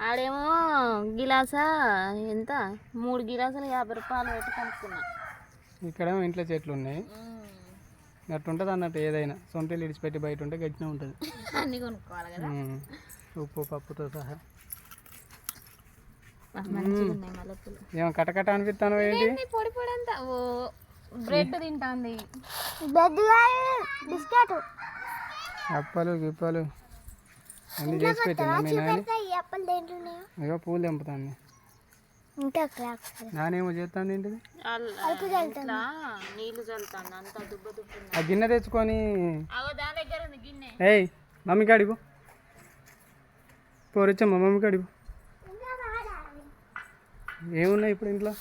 ఆడేమో గిలాసా ఎంత 3 గిలాసాలు 50 రూపాయలు పెట్టి కొనుక్కున్నా. ఇక్కడేమో ఇంట్లో చెట్లు ఉన్నాయి, అట్లా ఉంటుంది అన్నట్టు. ఏదైనా సొంత ఇల్లు ఇడిచిపెట్టి బయట ఉంటే గట్టినే ఉంటుంది. అన్నీ కొనుక్కోవాలి కదా, ఉప్పు పప్పుతో సహా. మంచిగా ఉన్నాయి మల్లెపూలు. ఏమో కటకట అనిపిస్తాను ఏంటి? పొడి పొడి అంతా ఓ బ్రెడ్ తింటాంది. బిస్కెట్ అప్పలు గిప్పలు అన్నీ చేసి పెట్టింది మీ నాని. ఇగో పూలు తెంపుతాను. నానేమో చేస్తాను ఏంటిది, నీళ్లు చల్లుతాను అంతా దుబ్బ దుబ్బ. ఆ గిన్నె తెచ్చుకొని దాని దగ్గర ఉంది గిన్నె. ఏయ్ మమ్మీకి అడిగు, పోరొచ్చమ్మా మమ్మీకి అడిగు. ఏమున్నాయి ఇప్పుడు ఇంట్లో?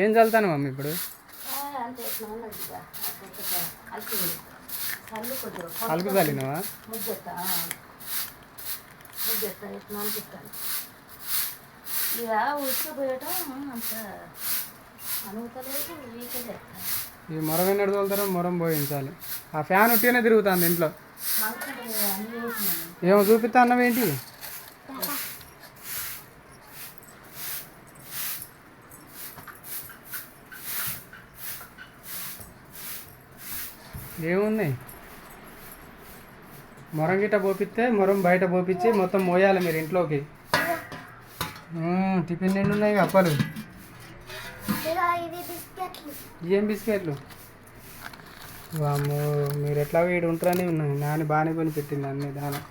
ఏం చల్లుతాను మమ్మీ ఇప్పుడు? అలుకు చల్లినవా? ఇక ఉసుకుపోయటం అంత అనుకోలేదు, వీకలేదు. ఈ మొరం ఎన్నడు తోలుతారో మొరం పోయించాలి. ఆ ఫ్యాన్ ఉట్టిగానే తిరుగుతుంది ఇంట్లో. ఏమో చూపిస్తా అన్నవేంటి? ఏమున్నాయి? మొరం గిట్ట పోపిస్తే మొరం బయట పోపించి మొత్తం మోయాలి మీరు ఇంట్లోకి. టిఫిన్ నిండు ఉన్నాయి అప్పలు. ఏం బిస్కెట్లు? వామ్మో, మీరు ఎట్లా వీడు ఉంటారని ఉన్నాయి. నాని బాగానే కొని పెట్టింది అన్ని దాని.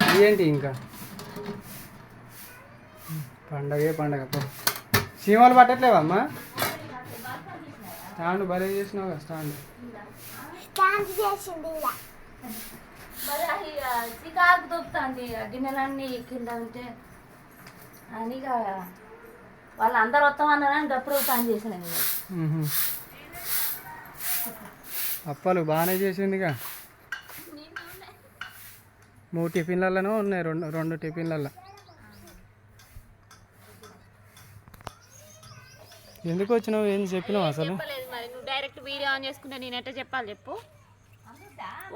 ఇదేంటి ఇంకా పండగే పండగ. సీమాలు పట్టట్లేవమ్మా? స్టాండ్ భలే చేసినావు కదా స్టాండ్. చికాకు దొరుకుతుంది గిన్నెలన్నీ కింద ఉంటే అని వాళ్ళు అందరు వస్తామన్నారని అప్పుడు పని చేసినాను. అప్పాలు బాగానే చేసిందిగా. 3 టిఫిన్లలోనూ ఉన్నాయి, రెండు టిఫిన్లలో. ఎందుకు వచ్చినావు, ఏం చెప్పినావు అసలు? మరి నువ్వు డైరెక్ట్ వీడియో ఆన్ చేసుకుంటే నేను ఎట్లా చెప్పాలి చెప్పు?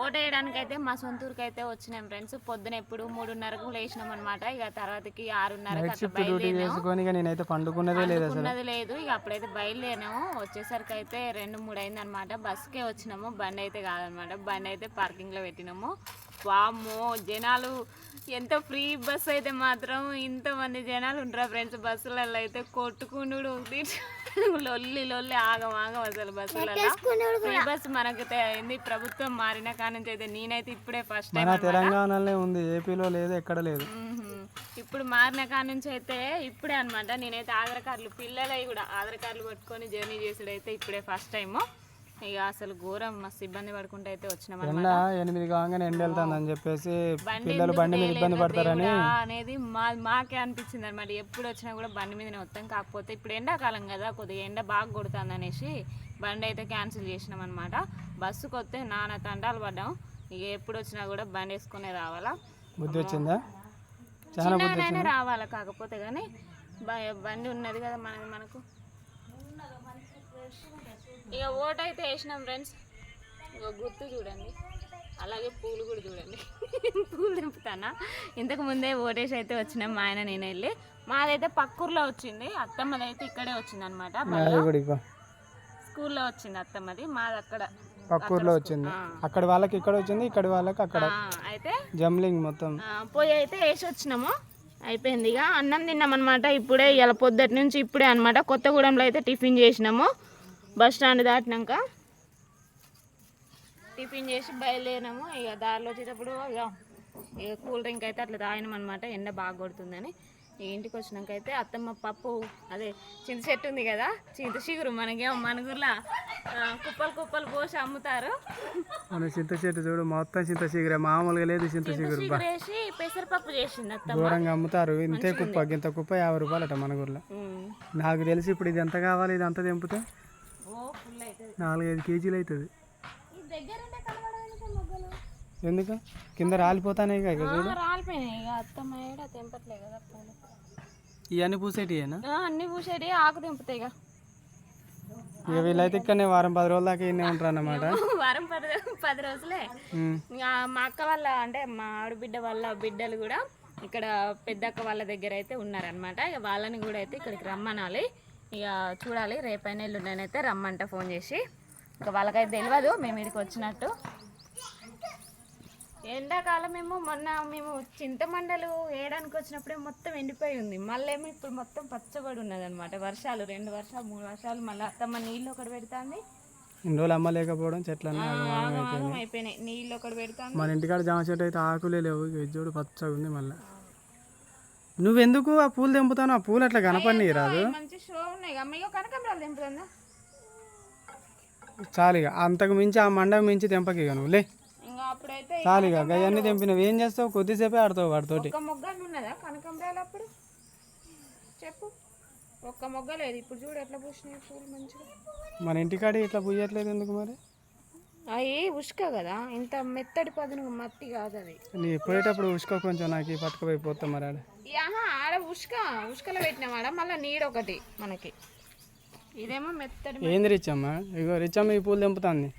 ఓటు వేయడానికి అయితే మా సొంత ఊరికి అయితే వచ్చినాం ఫ్రెండ్స్. పొద్దున ఎప్పుడు 3:30కు లేచినాం అనమాట. ఇక తర్వాతకి 6:30 నేనైతే పండుకున్నదే లేదు. ఇక అప్పుడైతే బయలుదేరినాము. వచ్చేసరికి అయితే 2-3 అయింది అనమాట. బస్కే వచ్చినాము, బండి అయితే కాదనమాట. బండి అయితే పార్కింగ్లో పెట్టినాము. వామ్మో జనాలు, ఎంత ఫ్రీ బస్ అయితే మాత్రం ఇంతమంది జనాలు ఉంటారా ఫ్రెండ్స్. బస్సులలో అయితే కొట్టుకునుడు లొల్లి ఆగం అసలు. బస్సులలో ఫ్రీ బస్ మనకు అయింది, ప్రభుత్వం మారిన కానుంచి అయితే. నేనైతే ఇప్పుడే ఫస్ట్ టైం, తెలంగాణలో ఉంది, ఏపీలో లేదు, ఎక్కడ లేదు. ఇప్పుడు మారిన కానుంచి అయితే ఇప్పుడే అనమాట. నేనైతే ఆధార్ కార్డులు, పిల్లలవి కూడా ఆధార్ కార్డులు పట్టుకొని జర్నీ చేసుడు అయితే ఇప్పుడే ఫస్ట్ టైము. ఇక అసలు ఘోరం, మస్తు ఇబ్బంది పడుకుంటూ అయితే వచ్చినాం. 8 కాగానే ఎండ వెళ్తానని చెప్పేసి పిల్లలు బండి మీద ఇబ్బంది పడతారని అనేది మాకే అనిపించింది అనమాట. ఎప్పుడు వచ్చినా కూడా బండి మీదనే వస్తాం. కాకపోతే ఇప్పుడు ఎండాకాలం కదా, కొద్దిగా ఎండ బాగా కొడుతుంది అనేసి బండి అయితే క్యాన్సిల్ చేసినాం అనమాట. బస్సుకు వస్తే నానా తండాలు పడ్డాం. ఇక ఎప్పుడు వచ్చినా కూడా బండి వేసుకునే రావాలా. బుద్ధి వచ్చిందా? చిన్నగానే రావాలా. కాకపోతే కానీ బండి ఉన్నది కదా మనకు. ఇక ఓటు అయితే వేసినాం ఫ్రెండ్స్. ఇక గుర్తు చూడండి, అలాగే పూలు కూడా చూడండి. పూలు తెంపుతానా. ఇంతకు ముందే ఓటేసి అయితే వచ్చినాం మా ఆయన నేను వెళ్ళి. మాదైతే పక్కూర్లో వచ్చింది, అత్తమ్మదైతే ఇక్కడే వచ్చింది అనమాట. స్కూల్లో వచ్చింది అత్తమ్మది, మాది అక్కడ పక్కూర్లో వచ్చింది. అక్కడ వాళ్ళకి ఇక్కడ వచ్చింది, ఇక్కడ వాళ్ళకి అక్కడ. అయితే జంబ్లింగ్ మొత్తం పోయి అయితే వేసి వచ్చినాము. అయిపోయింది. ఇక అన్నం తిన్నాం అనమాట. ఇప్పుడే ఇలా పొద్దుటి నుంచి ఇప్పుడే అనమాట. కొత్తగూడెంలో అయితే టిఫిన్ చేసినాము. బస్ స్టాండ్ దాటినాక టిఫిన్ చేసి బయలుదేరినాము. ఇక దారిలో వచ్చేటప్పుడు ఇక కూల్ డ్రింక్ అయితే అట్లా తాగినాం అనమాట, ఎండ బాగా కొడుతుందని. ఇంటికి వచ్చినాక అయితే అత్తమ్మ పప్పు, అదే చింత చెట్టు ఉంది కదా, చింత చిగురు. మనకేమో మన ఊర్లో కుప్పలు పోసి అమ్ముతారు. చింత చెట్టు చూడు, మొత్తం చింత చిగురే, మామూలుగా లేదు. చింత చిగురు వేసి పెసరపప్పు చేసింది అత్తమ్మ. దూరంగా అమ్ముతారు. ఇంతే కుప్ప, ఇంత కుప్ప 50 రూపాయలట మన ఊర్లో. నాకు తెలిసి ఇప్పుడు ఇది ఎంత కావాలి, ఇది అంతా తెంపితే 4-5 కేజీలు అవుతుంది. ఎందుకు కింద రాలిపోతానే చూడు. ఇవన్నీ పూసేటియేనా? అన్ని పూసేటి, ఆకు తెంపుతాయి. ఇక వీళ్ళైతే ఇక్కడనే 10 రోజుల దాకా ఇన్నే ఉంటారు అన్నమాట. వారం 10 రోజులే. మా అక్క వాళ్ళ, అంటే మా ఆడబిడ్డ వాళ్ళ బిడ్డలు కూడా ఇక్కడ పెద్దక్క వాళ్ళ దగ్గర అయితే ఉన్నారనమాట. ఇక వాళ్ళని కూడా అయితే ఇక్కడికి రమ్మనాలి. ఇక చూడాలి, రేపైనా ఎల్లుండనైతే రమ్మంట ఫోన్ చేసి. ఇక వాళ్ళకైతే తెలియదు మేము ఇక్కడికి వచ్చినట్టు. ఎండాకాలం మేము చింతమండలు వేయడానికి వచ్చినప్పుడే మొత్తం ఎండిపోయి ఉంది. మళ్ళీ ఏమో ఇప్పుడు మొత్తం పచ్చబడి ఉన్నది అనమాట. వర్షాలు 2 వర్షాలు 3 వర్షాలు, మళ్ళీ అత్తమ్మ నీళ్ళు ఒకటి పెడుతుంది. ఇన్ని రోజులు అమ్మలేకపోవడం చెట్లన్నీ అయిపోయినాయి, నీళ్ళు ఒకటి పెడుతుంది. మన ఇంటికాడ జామ చెట్టు అయితే ఆకులే లేవు, చూడు పచ్చగా ఉంది. మళ్ళీ నువ్వెందుకు ఆ పూలు తెంపుతాను? ఆ పూలు అట్లా కనపడి రాదు, మంచి షో ఉన్నాయి. అమ్మయ్యో కనకాంబరాలు తెంపుతుందా? చాలిగా అంతకు మించి ఆ మండకు మించి తెంపకి నువ్వులే. అప్పుడైతే చాలిగా గయన్ని తెంపినవి ఏం చేస్తావు? కొద్దిసేపే ఆడతావు వాటితోటి. ఒక్క మొగ్గ ఉన్నదా కనకాంబరాలు అప్పుడు? చెప్పు, ఒక్క మొగ్గ లేదు. ఇప్పుడు చూడు ఎట్లా పూసినాయి పూలు మంచిగా. మన ఇంటికాడ ఇట్లా పూయట్లేదు ఎందుకు మరి? అవి ఉష్క కదా, ఇంత మెత్తడి పదును మట్టి కాదు అది. నీ పోయేటప్పుడు ఉష్క కొంచెం నాకు పట్టుకుపోయిపోతా మరి. ఆడ ఉష్కలో పెట్టినాం ఆడ. మళ్ళీ నీడ ఒకటి మనకి, ఇదేమో మెత్తడి. ఏంది రిచ్చమ్మ? ఇగో రిచ్చమ్మ ఈ పూలు తెంపుతాంది.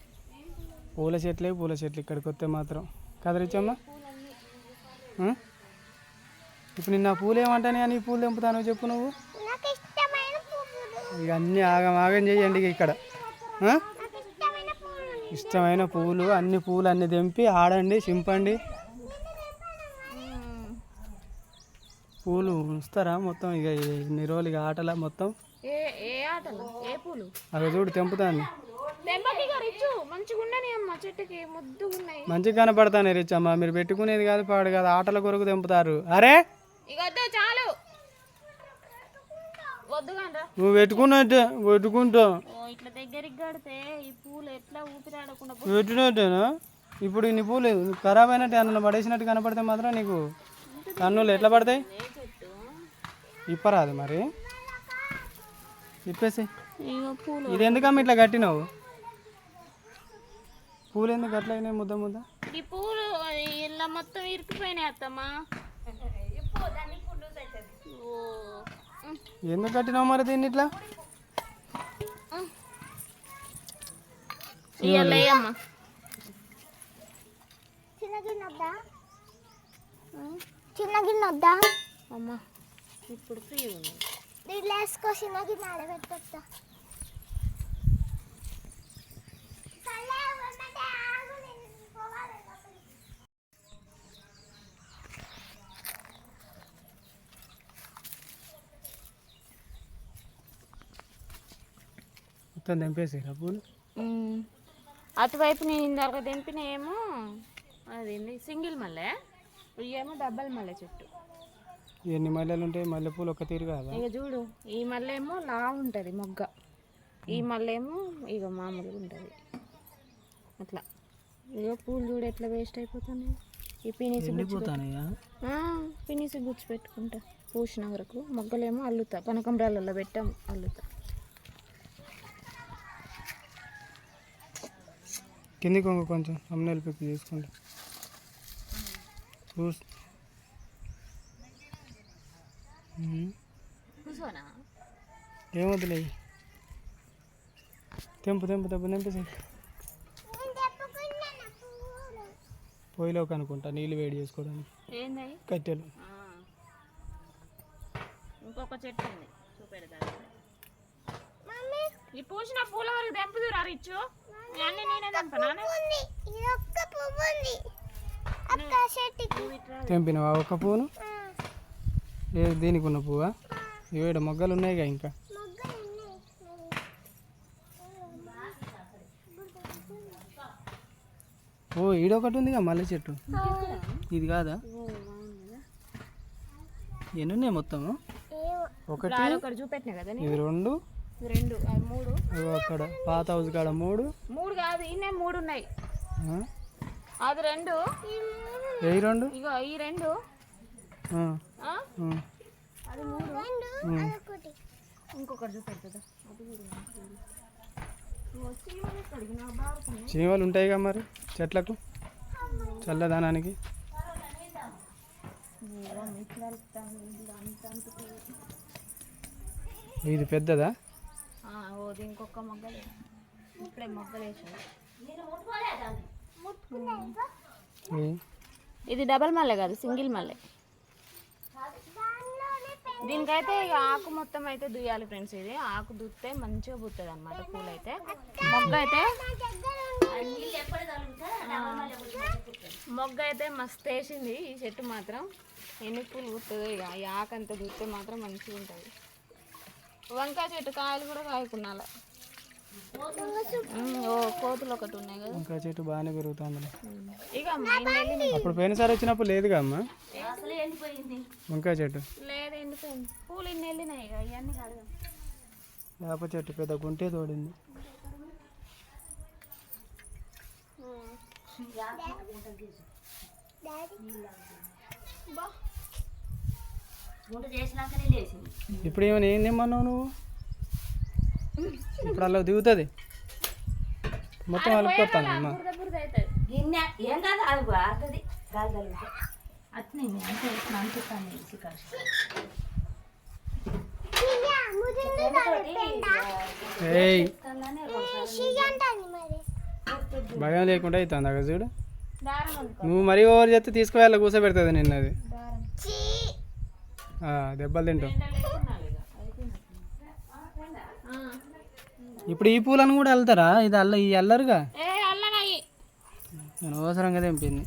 పూల చెట్లు ఇక్కడికి వస్తే మాత్రం కదా రిచ్చమ్మ? ఇప్పుడు నిన్న పూలు ఏమంటానే అని పూలు తెంపుతాను చెప్పు నువ్వు. ఇక అన్నీ ఆగం చేయండి ఇక్కడ. ఇష్టమైన పూలు అన్ని తెంపి ఆడండి, చింపండి. పూలు ఇస్తారా మొత్తం? ఇక ఇన్ని రోజులు ఇక ఆటలా మొత్తం. ఏ ఆటలు? ఏ పూలు? అవి చూడు తెంపుతాను. మంచిగా కనపడతానే రిచ్చమ్మ. మీరు పెట్టుకునేది కాదు పాడు కాదు, ఆటల కొరకు తెంపుతారు. అరే చాలు, నువ్వు పెట్టుకుంటావు ఇట్లా దగ్గరికి కడితే ఈ పూలు ఎట్లా ఊపిరాడకుండా పెట్టినట్టేనా? ఇప్పుడు ఇన్ని పూలు ఖరాబ్ అయినట్టు అన్నంలో పడేసినట్టు కనపడితే మాత్రం నీకు కన్నులు ఎట్లా పడతాయి? ఇప్పరాదు మరి, ఇప్పేసి. ఇది ఎందుకమ్మ ఇట్లా కట్టినావు? పూలు ఎందుకు అట్లా అయినాయి ముద్ద? ఈ పూలు ఇలా మొత్తం ఇరికిపోయినాయి అత్తమ్మా. ఎందుకు కట్టినావు మరి దీన్ని ఇట్లా? చిన్న గిన్నె వద్దా అమ్మా? ఇప్పుడు ఫ్రీ ఉంది. దీంట్లో వేసుకో, చిన్న గిన్నె ఆడబెట్టా. మొత్తం తెంపేసి పూలు. అటువైపు నేను ఇందాక తెంపినేమో అది సింగిల్ మల్లె, ఇవేమో డబ్బల్ మల్లె చెట్టు. ఎన్ని మల్లెలు ఉంటాయి? మల్లెపూలు ఒక తీరు కాదా? ఇక చూడు, ఈ మల్లెమో లా ఉంటుంది మొగ్గ, ఈ మల్లెమో ఇక మామూలుగా ఉంటుంది అట్లా. ఇక పూలు చూడు ఎట్లా వేస్ట్ అయిపోతున్నాయి. ఈ పినిసి గుచ్చి పెట్టుకుంటా పూసిన వరకు. మొగ్గలేమో అల్లుతా, కనకంబరాలలో పెట్టాము అల్లుతా. కిందికి కొంచెం అమ్మనేలు పిక్ తీసుకుంటా చూసి. ఏమొద్దులే, తెంపేసి పొయ్యిలోకి అనుకుంటా నీళ్ళు వేడి చేసుకోవడానికి. కట్టెలు. ఇంకొక చెట్టు ఉంది చూపెడతా. ఈ పూసిన పూల వరకు తెంపుదురా రిచ్చు? అన్నీ నేనే తెంపనా? తెంపినవా ఒక పువ్వును? దీనికి ఉన్న పువ్వా? ఏడ మొగ్గలు ఉన్నాయిగా ఇంకా. ఓ ఈడొకటి ఉందిగా మల్లె చెట్టు. ఇది కాదా? ఎన్ని ఉన్నాయి మొత్తం? ఒకటి, చూపెట్టినా కదా. ఇది రెండు, మూడు. అక్కడ పాత హౌస్ కాడ మూడు కాదు, ఇన్నే 3 ఉన్నాయి. అది 2. ఏ 2? ఇగో ఈ 2. అది 3. ఇంకొకటి చూపెడుతుందా? చీమలు ఉంటాయిగా మరి చెట్లకు చల్లదనానికి. ఇది పెద్దదా? ఇంకొక మొగ్గలు ఇప్పుడే మొగ్గలు వేసాను. ఇది డబల్ మల్లె కాదు, సింగిల్ మల్లె. దీనికైతే ఇక ఆకు మొత్తం అయితే దుయ్యాలి ఫ్రెండ్స్. ఇది ఆకు దుత్తే మంచిగా పుడుతుంది అనమాట పూలు అయితే. మొగ్గ అయితే మస్తు వేసింది ఈ చెట్టు మాత్రం. ఎన్ని పూలు పుడుతుందో ఇక ఈ ఆకు అంతా దుత్తే మాత్రం మంచిగా ఉంటుంది. వంకాయ చెట్టు కాయలు కూడా కాయకున్నాల. ఓ కోతులు ఒకటి ఉన్నాయి కదా. వంకాయ చెట్టు బాగానే పెరుగుతుంది. ఇక అమ్మ అప్పుడు పోయినసారి వచ్చినప్పుడు లేదుగా అమ్మ వంకాయ చెట్టు. లేదు ఎండిపోయింది. పూలు ఇన్ని వెళ్ళినాయి ఇక ఇవన్నీ కాదు. వేప చెట్టు పెద్ద గుంటే తోడింది. ఇప్పుడు ఏమైనా ఏం తెమ్మన్నావు నువ్వు? ఇప్పుడు అలా దిగుతుంది మొత్తం అలుపుకొస్తాను అమ్మ. గిన్నె ఏం కాదు అది ఆడుతుంది గాలి తగిలితే అట్నే అంటే అనిపిస్తాను ఏయ్ భయం లేకుండా అవుతుంది అక్కడ చూడు. నువ్వు మరీ ఓవర్ చేస్తే తీసుకువెళ్ళ కూర్చోబెడుతుంది నిన్న అది. దెబ్బలు తింటావు. ఇప్పుడు ఈ పూలను కూడా వెళ్తారా? ఇది ఈ అల్లరుగా నేను అవసరంగా తెంపింది.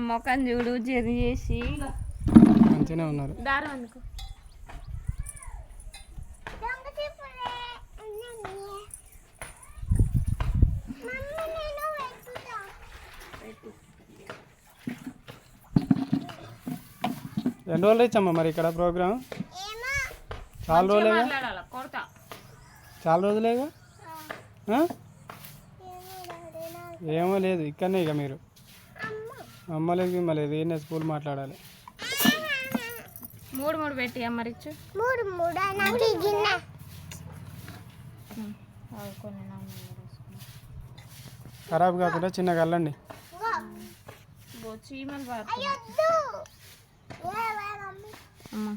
మొక్కం చూడు జరి చేసి మంచిగానే ఉన్నారు. దారం అనుకో. ఎన్ని రోజులు ఇచ్చమ్మా మరి ఇక్కడ ప్రోగ్రామ్? చాలా రోజులేగా. చాలా రోజులేగా. ఏమో లేదు ఇక్కడనే ఇక మీరు అమ్మలేదు గిమ్మలేదు ఏం స్కూల్ మాట్లాడాలి. మూడు మూడు పెట్టి అమ్మరిచ్చు. ఖరాబ్ కాకుండా చిన్నగా అల్లండి. చీమలు అమ్మ